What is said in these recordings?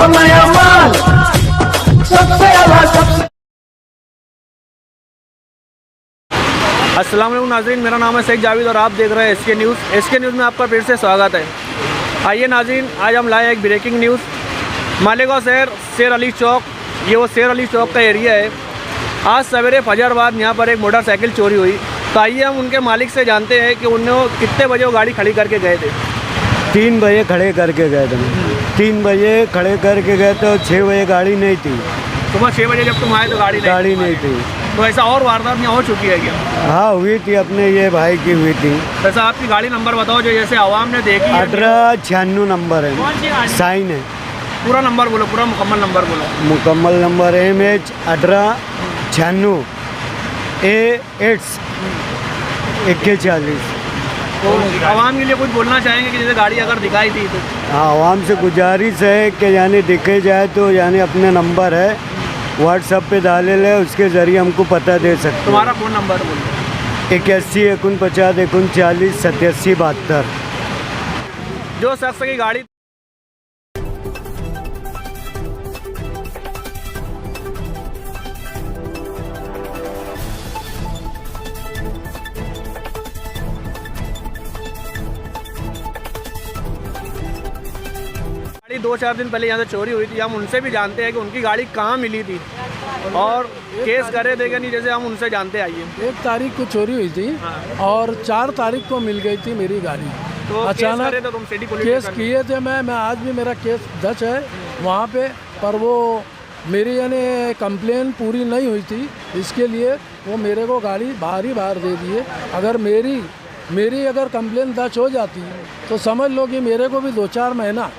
हो नया माल सबसे आला सबसे। अस्सलाम वालेकुम नाज़रीन, मेरा नाम है शेख जावेद और आप देख रहे हैं एसके न्यूज़। एसके न्यूज़ में आपका फिर से स्वागत है। आइए नाज़रीन, आज हम लाए एक ब्रेकिंग न्यूज़। मालेगांव शहर शेर अली चौक, ये वो शेर अली चौक का एरिया है। आज सवेरे फजर बाद यहाँ पर एक मोटरसाइकिल चोरी हुई। तो आइए हम उनके मालिक से जानते हैं कि उन्होंने कितने बजे वो गाड़ी खड़ी करके गए थे। 3 बजे खड़े करके गए थे। 3 बजे खड़े करके गए तो 6 बजे गाड़ी नहीं थी। सुबह 6 बजे जब तुम आए तो गाड़ी नहीं थी। तो ऐसा और वारदात यहाँ हो चुकी है क्या? हाँ हुई थी, अपने ये भाई की हुई थी। वैसा आपकी गाड़ी नंबर बताओ जो जैसे आवाम ने देखी। 1896 नंबर है, साइन है। पूरा नंबर बोलो, पूरा मुकम्मल नंबर बोलो। मुकम्मल नंबर MH 1896 A8 4140। तो आवाम के लिए कुछ बोलना चाहेंगे कि जैसे गाड़ी अगर दिखाई थी तो? हाँ, आवाम से गुजारिश है कि यानी दिखे जाए तो यानी अपने नंबर है व्हाट्सएप पे डाले ले, उसके ज़रिए हमको पता दे सकते। तुम्हारा फ़ोन नंबर बोलो। 81 49 39 87 72। जो शख्स की गाड़ी गाड़ी 2-4 दिन पहले यहाँ से चोरी हुई थी, हम उनसे भी जानते हैं कि उनकी गाड़ी कहाँ मिली थी और केस करे थे कि नहीं, जैसे हम उनसे जानते आइए। 1 तारीख को चोरी हुई थी और 4 तारीख को मिल गई थी मेरी गाड़ी। तो अचानक तो तुम सिटी पुलिस केस किए थे। मैं आज भी मेरा केस दर्ज है वहाँ पे, पर वो मेरी यानी कंप्लेन पूरी नहीं हुई थी, इसके लिए वो मेरे को गाड़ी बाहर दे दिए। अगर मेरी अगर कंप्लेन दर्ज हो जाती तो समझ लो कि मेरे को भी 2-4 महीना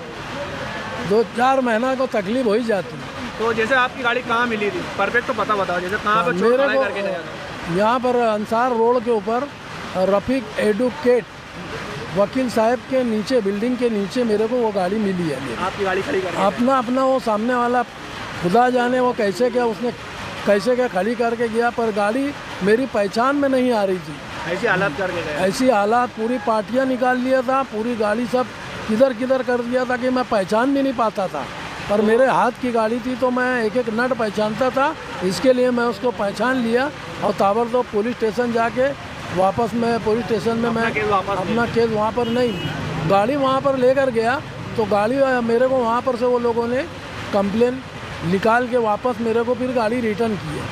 को तकलीफ हो ही जाती। तो जैसे आपकी गाड़ी कहाँ मिली थी, परफेक्ट तो पता बताओ, जैसे कहाँ पे चोर मेरे करके गया था? को यहाँ पर अंसार रोड के ऊपर रफ़ीक एडवोकेट वकील साहब के नीचे, बिल्डिंग के नीचे मेरे को वो गाड़ी मिली है। आपकी गाड़ी खड़ी करके? अपना वो सामने वाला खुदा जाने वो कैसे क्या खड़ी करके गया, पर गाड़ी मेरी पहचान में नहीं आ रही थी। ऐसी हालत करके गया? ऐसी हालात, पूरी पार्टियाँ निकाल लिया था, पूरी गाड़ी सब किधर कर दिया था कि मैं पहचान भी नहीं पाता था। पर मेरे हाथ की गाड़ी थी तो मैं एक नट पहचानता था, इसके लिए मैं उसको पहचान लिया और ताबड़तोड़ पुलिस स्टेशन जाके वापस मैं पुलिस स्टेशन में मैं अपना केस वहाँ पर नहीं, गाड़ी वहाँ पर लेकर गया। तो गाड़ी मेरे को वहाँ पर से वो लोगों ने कंप्लेन निकाल के वापस मेरे को फिर गाड़ी रिटर्न की है।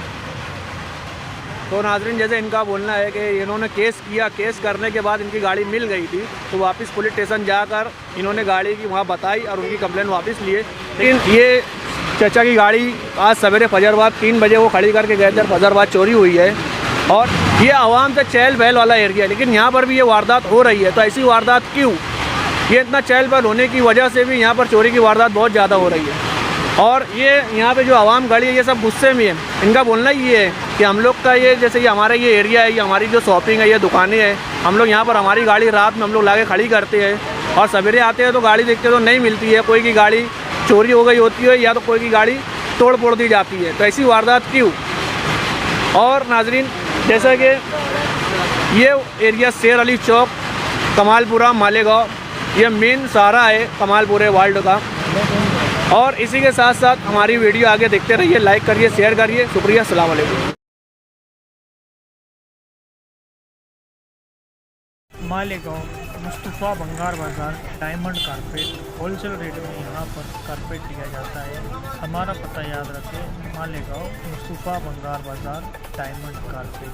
तो नाज़रीन, जैसे इनका बोलना है कि इन्होंने केस किया, केस करने के बाद इनकी गाड़ी मिल गई थी, तो वापस पुलिस स्टेशन जाकर इन्होंने गाड़ी की वहाँ बताई और उनकी कंप्लेन वापस लिए। लेकिन ये चाचा की गाड़ी आज सवेरे फजर बाद 3 बजे वो खड़ी करके गए थे, फजर बाद चोरी हुई है। और ये आवाम से चहल पहल वाला एरिया है, लेकिन यहाँ पर भी ये वारदात हो रही है। तो ऐसी वारदात क्यों? ये इतना चहल पहल होने की वजह से भी यहाँ पर चोरी की वारदात बहुत ज़्यादा हो रही है। और ये यहाँ पे जो आवाम खड़ी है ये सब गुस्से में है। इनका बोलना ये है कि हम लोग का ये जैसे ये हमारा ये एरिया है, ये हमारी जो शॉपिंग है, ये दुकानें हैं, हम लोग यहाँ पर हमारी गाड़ी रात में हम लोग लाके खड़ी करते हैं और सवेरे आते हैं तो गाड़ी देखते तो नहीं मिलती है, कोई की गाड़ी चोरी हो गई होती है या तो कोई की गाड़ी तोड़ फोड़ दी जाती है। तो ऐसी वारदात क्यों? और नाजरीन, जैसा कि ये एरिया शेर अली चौक, कमालपुरा, मालेगांव, ये मेन सहारा है कमालपुरे वार्ड का। और इसी के साथ साथ हमारी वीडियो आगे देखते रहिए, लाइक करिए, शेयर करिए। शुक्रिया, अस्सलाम वालेकुम। मालेगांव मुस्तफ़ा बंगार बाज़ार डायमंड कारपेट होलसेल रेट में यहाँ पर कारपेट दिया जाता है। हमारा पता याद रखें, मालेगांव मुस्तफ़ा बंगार बाज़ार डायमंड कारपेट।